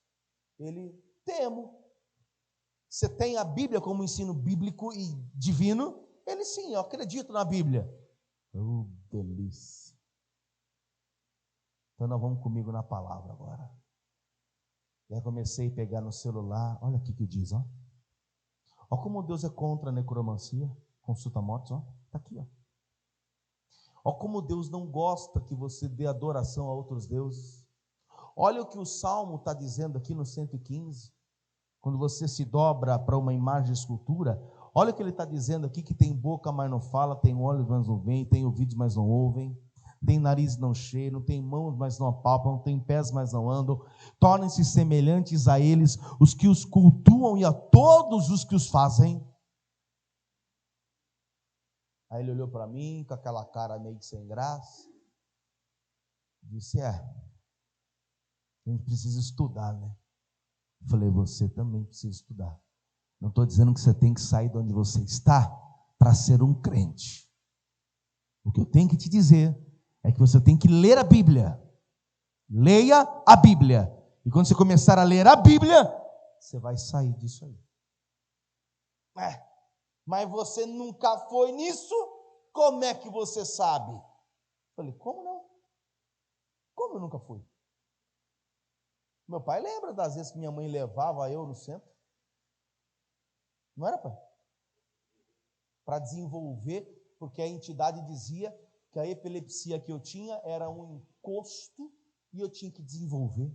Ele, temo. Você tem a Bíblia como ensino bíblico e divino? Ele, sim, eu acredito na Bíblia. Oh, delícia. Então nós vamos comigo na palavra agora. E aí comecei a pegar no celular, olha o que diz, ó. Ó como Deus é contra a necromancia, consulta mortos, ó. Está aqui, ó. Ó como Deus não gosta que você dê adoração a outros deuses. Olha o que o Salmo está dizendo aqui no 115. Quando você se dobra para uma imagem de escultura, olha o que ele está dizendo aqui, que tem boca, mas não fala, tem olhos, mas não veem, tem ouvidos, mas não ouvem, tem nariz, não cheiram, tem mãos, mas não apalpam, tem pés, mas não andam. Tornem-se semelhantes a eles os que os cultuam e a todos os que os fazem. Aí ele olhou para mim com aquela cara meio que sem graça, disse, a gente precisa estudar, né? Eu falei, você também precisa estudar. Não estou dizendo que você tem que sair de onde você está para ser um crente. O que eu tenho que te dizer é que você tem que ler a Bíblia. Leia a Bíblia. E quando você começar a ler a Bíblia, você vai sair disso aí. Mas você nunca foi nisso? Como é que você sabe? Falei, como não? Como eu nunca fui? Meu pai lembra das vezes que minha mãe levava eu no centro? Não era, pai? Para desenvolver, porque a entidade dizia que a epilepsia que eu tinha era um encosto e eu tinha que desenvolver.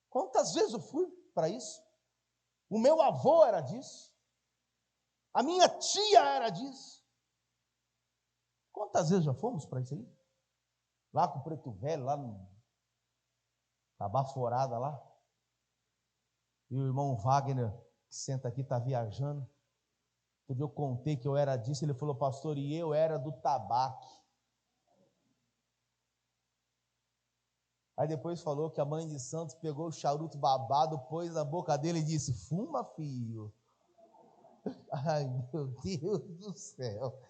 Quantas vezes eu fui para isso? O meu avô era disso. A minha tia era disso. Quantas vezes já fomos para isso aí? Lá com o Preto Velho, lá no Baforada lá. E o irmão Wagner, que senta aqui, está viajando. Quando eu contei que eu era disso, ele falou, pastor, e eu era do tabaco. Aí depois falou que a mãe de Santos pegou o charuto babado, pôs na boca dele e disse, fuma, filho. Ai, meu Deus do céu.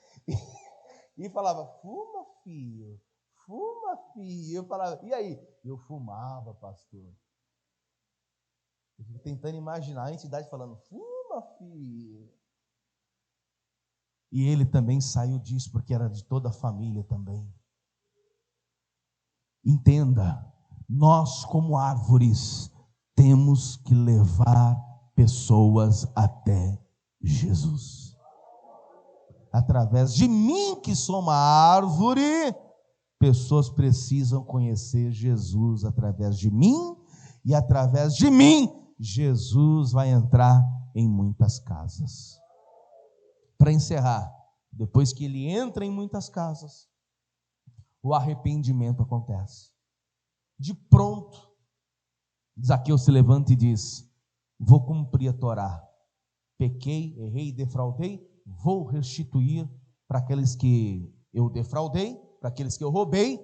E falava, fuma, filho. Fuma, filho. Eu falava, e aí? Eu fumava, pastor. Eu fico tentando imaginar a entidade falando, fuma, filho. E ele também saiu disso, porque era de toda a família também. Entenda, nós como árvores temos que levar pessoas até Jesus. Através de mim, que sou uma árvore, pessoas precisam conhecer Jesus através de mim, e através de mim, Jesus vai entrar em muitas casas. Para encerrar, depois que ele entra em muitas casas, o arrependimento acontece. De pronto, Zaqueu se levanta e diz, vou cumprir a Torá. Pequei, errei, defraudei, vou restituir para aqueles que eu defraudei, para aqueles que eu roubei,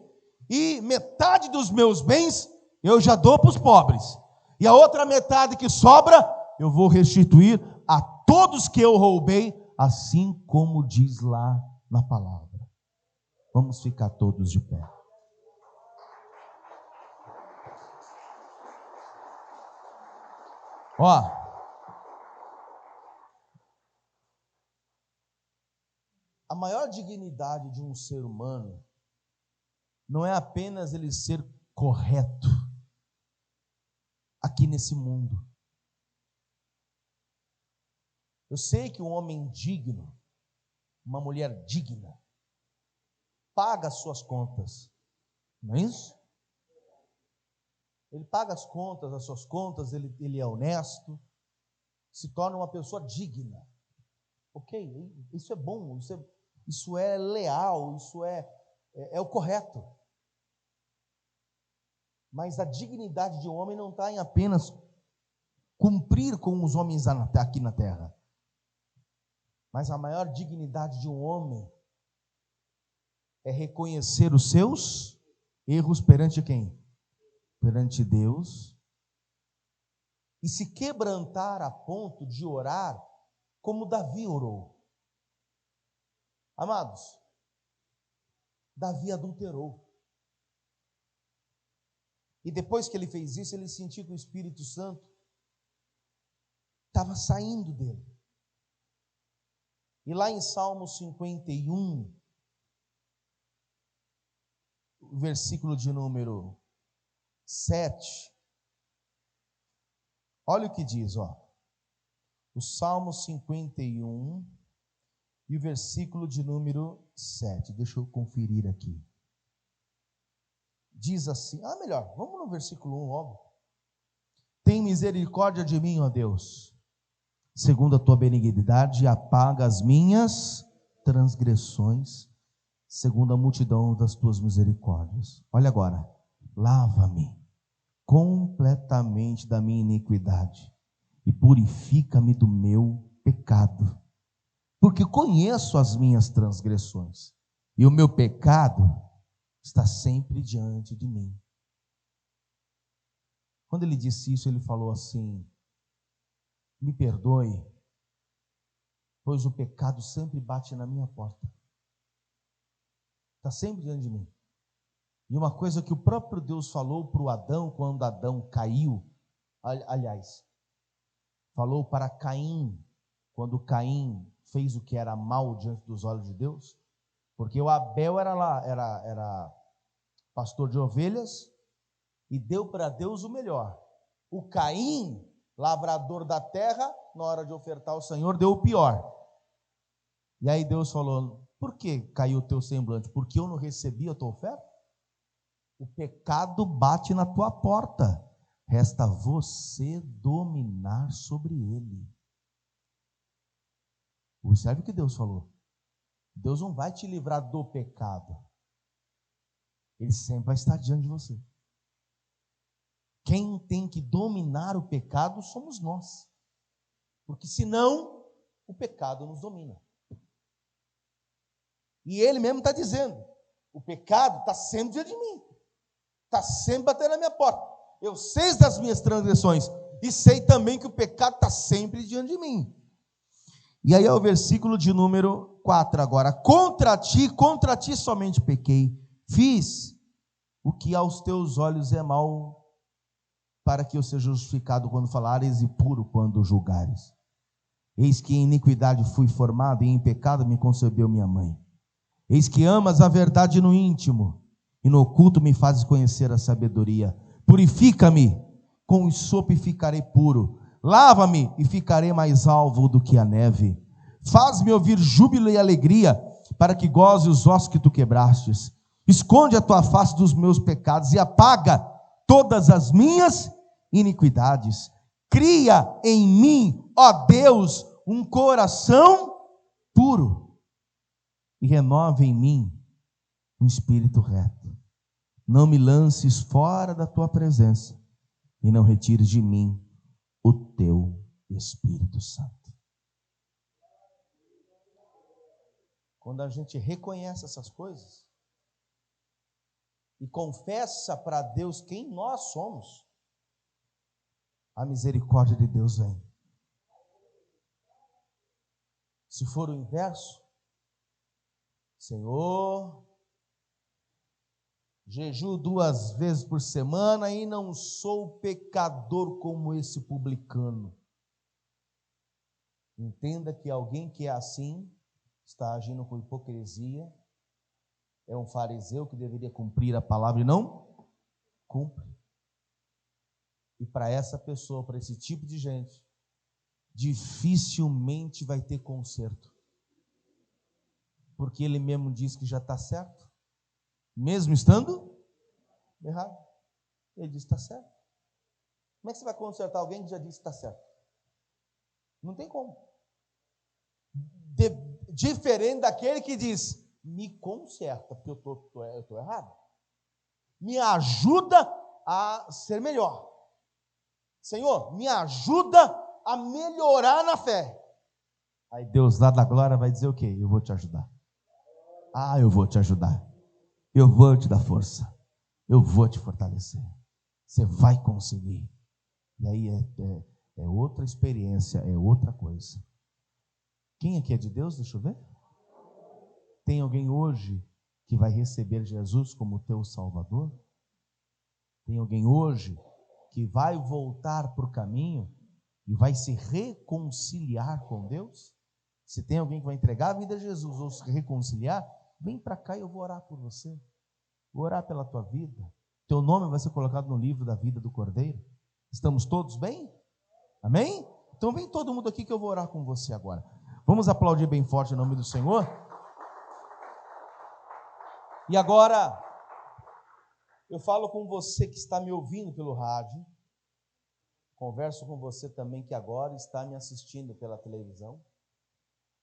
e metade dos meus bens eu já dou para os pobres, e a outra metade que sobra eu vou restituir a todos que eu roubei, assim como diz lá na palavra. Vamos ficar todos de pé. Ó, a maior dignidade de um ser humano não é apenas ele ser correto aqui nesse mundo. Eu sei que um homem digno, uma mulher digna, paga as suas contas, não é isso? Ele paga as contas, as suas contas, ele é honesto, se torna uma pessoa digna. Ok, isso é bom, isso é leal, isso é o correto. Mas a dignidade de um homem não está em apenas cumprir com os homens aqui na terra. Mas a maior dignidade de um homem é reconhecer os seus erros perante quem? Perante Deus. E se quebrantar a ponto de orar como Davi orou. Amados, Davi adulterou. E depois que ele fez isso, ele sentiu que o Espírito Santo estava saindo dele. E lá em Salmo 51, versículo de número 7, olha o que diz, ó. O Salmo 51 e o versículo de número 7. Deixa eu conferir aqui. Diz assim, melhor, vamos no versículo 1 logo. Tem misericórdia de mim, ó Deus, segundo a tua benignidade, apaga as minhas transgressões, segundo a multidão das tuas misericórdias. Olha agora, lava-me completamente da minha iniquidade e purifica-me do meu pecado, porque conheço as minhas transgressões e o meu pecado está sempre diante de mim. Quando ele disse isso, ele falou assim, me perdoe, pois o pecado sempre bate na minha porta, está sempre diante de mim. E uma coisa que o próprio Deus falou para o Adão, quando Adão caiu, aliás, falou para Caim, quando Caim fez o que era mal diante dos olhos de Deus, Porque o Abel era pastor de ovelhas e deu para Deus o melhor. O Caim, lavrador da terra, na hora de ofertar ao Senhor, deu o pior. E aí Deus falou: por que caiu o teu semblante? Porque eu não recebi a tua oferta? O pecado bate na tua porta, resta você dominar sobre ele. Observe o que Deus falou. Deus não vai te livrar do pecado, ele sempre vai estar diante de você. Quem tem que dominar o pecado somos nós, porque senão o pecado nos domina. E ele mesmo está dizendo: o pecado está sempre diante de mim, está sempre batendo na minha porta. Eu sei das minhas transgressões e sei também que o pecado está sempre diante de mim. E aí é o versículo de número 4 agora: contra ti somente pequei, fiz o que aos teus olhos é mal, para que eu seja justificado quando falares e puro quando julgares. Eis que em iniquidade fui formado e em pecado me concebeu minha mãe. Eis que amas a verdade no íntimo e no oculto me fazes conhecer a sabedoria. Purifica-me com o sopo e ficarei puro. Lava-me e ficarei mais alvo do que a neve. Faz-me ouvir júbilo e alegria, para que goze os ossos que tu quebrastes. Esconde a tua face dos meus pecados e apaga todas as minhas iniquidades. Cria em mim, ó Deus, um coração puro e renova em mim um espírito reto. Não me lances fora da tua presença e não retires de mim o teu Espírito Santo. Quando a gente reconhece essas coisas e confessa para Deus quem nós somos, a misericórdia de Deus vem. Se for o inverso, Senhor, jejuo 2 vezes por semana e não sou pecador como esse publicano. Entenda que alguém que é assim está agindo com hipocrisia, é um fariseu que deveria cumprir a palavra e não cumpre. E para essa pessoa, para esse tipo de gente, dificilmente vai ter conserto, porque ele mesmo diz que já está certo, mesmo estando errado. Ele diz que está certo. Como é que você vai consertar alguém que já disse que está certo? Não tem como. Diferente daquele que diz: me conserta, porque eu estou errado. Me ajuda a ser melhor. Senhor, me ajuda a melhorar na fé. Aí Deus lá da glória vai dizer o quê? Eu vou te ajudar. Eu vou te ajudar. Eu vou te dar força. Eu vou te fortalecer. Você vai conseguir. E aí é outra experiência, é outra coisa. Quem aqui é de Deus? Deixa eu ver. Tem alguém hoje que vai receber Jesus como teu Salvador? Tem alguém hoje que vai voltar para o caminho e vai se reconciliar com Deus? Se tem alguém que vai entregar a vida a Jesus ou se reconciliar, vem para cá e eu vou orar por você. Vou orar pela tua vida. Teu nome vai ser colocado no livro da vida do Cordeiro. Estamos todos bem? Amém? Então vem todo mundo aqui que eu vou orar com você agora. Vamos aplaudir bem forte em nome do Senhor? E agora, eu falo com você que está me ouvindo pelo rádio, converso com você também que agora está me assistindo pela televisão,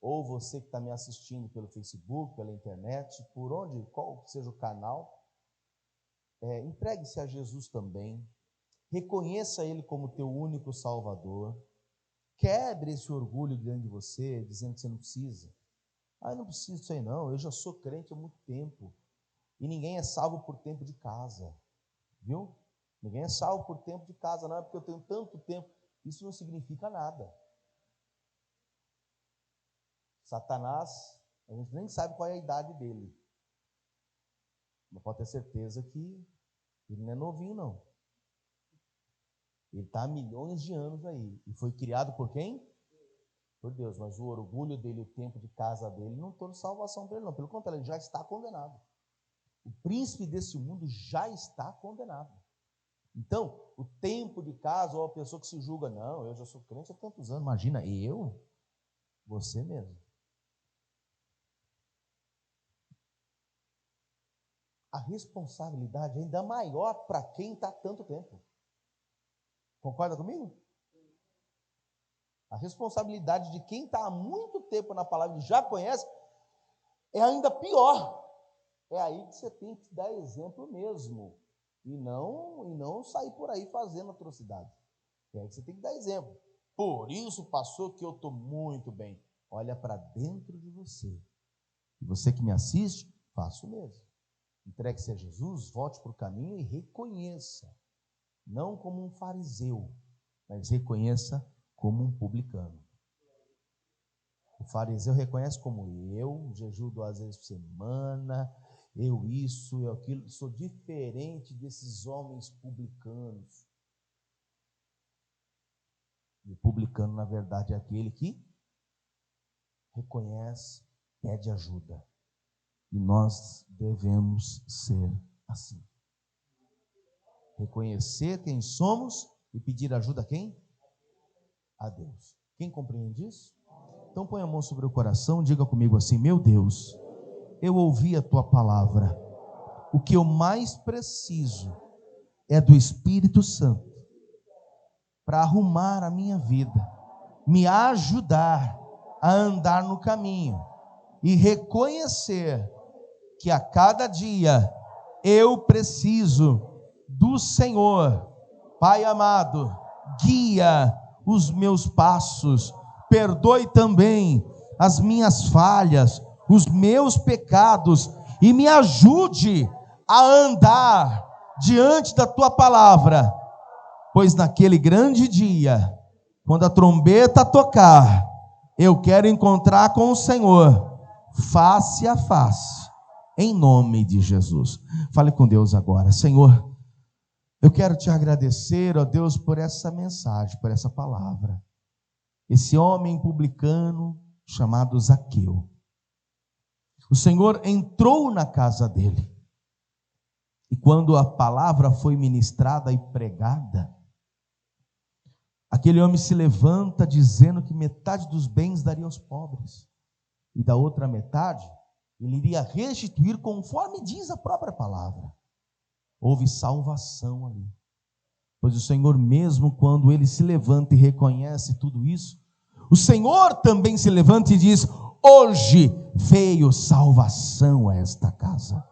ou você que está me assistindo pelo Facebook, pela internet, por onde, qual seja o canal, entregue-se a Jesus também, reconheça Ele como teu único Salvador, quebre esse orgulho dentro de você, dizendo que você não precisa. Eu não preciso disso aí não, eu já sou crente há muito tempo, e ninguém é salvo por tempo de casa, viu? Ninguém é salvo por tempo de casa, não é porque eu tenho tanto tempo, isso não significa nada. Satanás, a gente nem sabe qual é a idade dele, mas pode ter certeza que ele não é novinho não. Ele está há milhões de anos aí, e foi criado por quem? por Deus, mas o orgulho dele, o tempo de casa dele, não trouxe salvação para ele, não. Pelo contrário, ele já está condenado. O príncipe desse mundo já está condenado. Então, o tempo de casa, ou a pessoa que se julga, não, eu já sou crente há tantos anos, imagina, eu? Você mesmo. A responsabilidade é ainda maior para quem está há tanto tempo. Concorda comigo? A responsabilidade de quem está há muito tempo na palavra e já conhece é ainda pior. É aí que você tem que dar exemplo mesmo. E não sair por aí fazendo atrocidade. É aí que você tem que dar exemplo. Por isso, pastor, que eu estou muito bem. Olha para dentro de você. E você que me assiste, faça o mesmo. Entregue-se a Jesus, volte para o caminho e reconheça. Não como um fariseu, mas reconheça como um publicano. O fariseu reconhece como eu jejuo 2 vezes por semana, eu isso, eu aquilo, sou diferente desses homens publicanos. E o publicano, na verdade, é aquele que reconhece, pede ajuda. E nós devemos ser assim. Reconhecer quem somos e pedir ajuda a quem? A Deus. Quem compreende isso? Então põe a mão sobre o coração, diga comigo assim: meu Deus, eu ouvi a tua palavra. O que eu mais preciso é do Espírito Santo para arrumar a minha vida, me ajudar a andar no caminho e reconhecer que a cada dia eu preciso do Senhor. Pai amado, guia os meus passos, perdoe também as minhas falhas, os meus pecados e me ajude a andar diante da tua palavra, pois naquele grande dia, quando a trombeta tocar, eu quero encontrar com o Senhor face a face, em nome de Jesus. Fale com Deus agora. Senhor, eu quero te agradecer, ó Deus, por essa mensagem, por essa palavra. Esse homem publicano chamado Zaqueu. O Senhor entrou na casa dele. E quando a palavra foi ministrada e pregada, aquele homem se levanta dizendo que metade dos bens daria aos pobres. E da outra metade, ele iria restituir conforme diz a própria palavra. Houve salvação ali. Pois o Senhor mesmo, quando ele se levanta e reconhece tudo isso, o Senhor também se levanta e diz: hoje veio salvação a esta casa.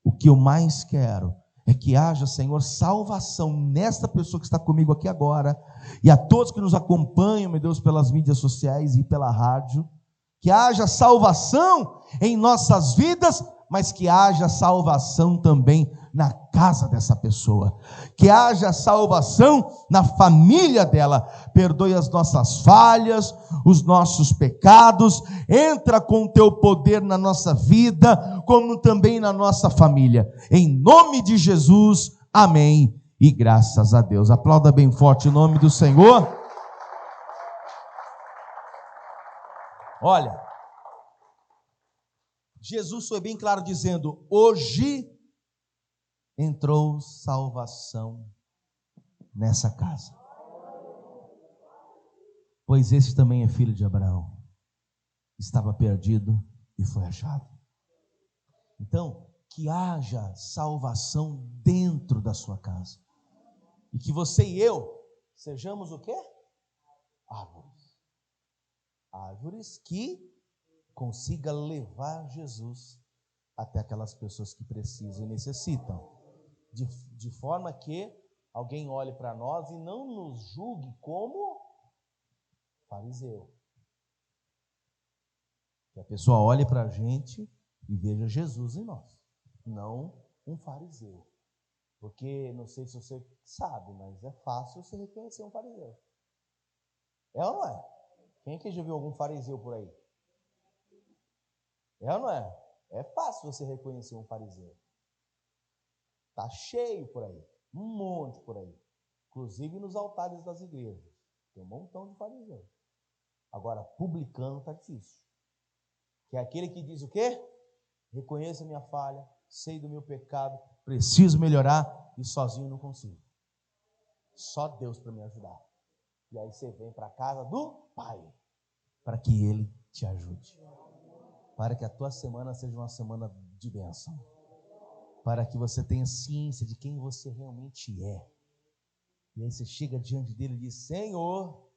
O que eu mais quero é que haja, Senhor, salvação nesta pessoa que está comigo aqui agora, e a todos que nos acompanham, meu Deus, pelas mídias sociais e pela rádio, que haja salvação em nossas vidas, mas que haja salvação também na casa dessa pessoa, que haja salvação na família dela. Perdoe as nossas falhas, os nossos pecados, entra com o teu poder na nossa vida, como também na nossa família, em nome de Jesus, amém, e graças a Deus. Aplauda bem forte o nome do Senhor. Olha, Jesus foi bem claro dizendo: hoje entrou salvação nessa casa, pois esse também é filho de Abraão, estava perdido e foi achado. Então, que haja salvação dentro da sua casa, e que você e eu sejamos o quê? Árvores que consiga levar Jesus até aquelas pessoas que precisam e necessitam, de forma que alguém olhe para nós e não nos julgue como fariseu. Que a pessoa olhe para a gente e veja Jesus em nós, não um fariseu. Porque, não sei se você sabe, mas é fácil você reconhecer um fariseu. É ou não é? Quem que já viu algum fariseu por aí? É ou não é? É fácil você reconhecer um fariseu. Está cheio por aí, um monte por aí. Inclusive nos altares das igrejas. Tem um montão de fariseus. Agora, publicano está difícil. Que é aquele que diz o quê? Reconheço a minha falha, sei do meu pecado, preciso melhorar e sozinho não consigo. Só Deus para me ajudar. E aí você vem para a casa do Pai, para que Ele te ajude. Para que a tua semana seja uma semana de bênção. Para que você tenha ciência de quem você realmente é. E aí você chega diante dele e diz: Senhor,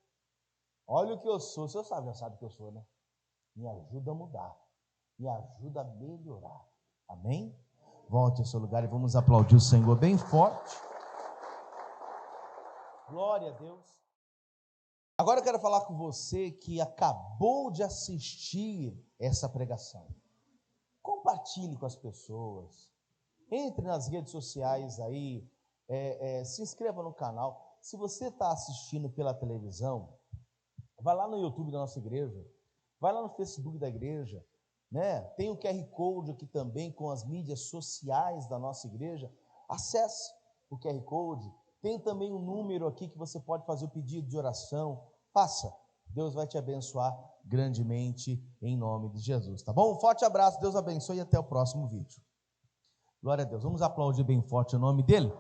olha o que eu sou. O Senhor já sabe o que eu sou, né? Me ajuda a mudar. Me ajuda a melhorar. Amém? Volte ao seu lugar e vamos aplaudir o Senhor bem forte. Glória a Deus. Agora eu quero falar com você que acabou de assistir essa pregação. Compartilhe com as pessoas. Entre nas redes sociais aí. Se inscreva no canal. Se você está assistindo pela televisão, vai lá no YouTube da nossa igreja. Vai lá no Facebook da igreja. Né? Tem o QR Code aqui também com as mídias sociais da nossa igreja. Acesse o QR Code. Tem também um número aqui que você pode fazer o pedido de oração. Faça. Deus vai te abençoar grandemente em nome de Jesus. Tá bom? Um forte abraço. Deus abençoe e até o próximo vídeo. Glória a Deus. Vamos aplaudir bem forte o nome dele.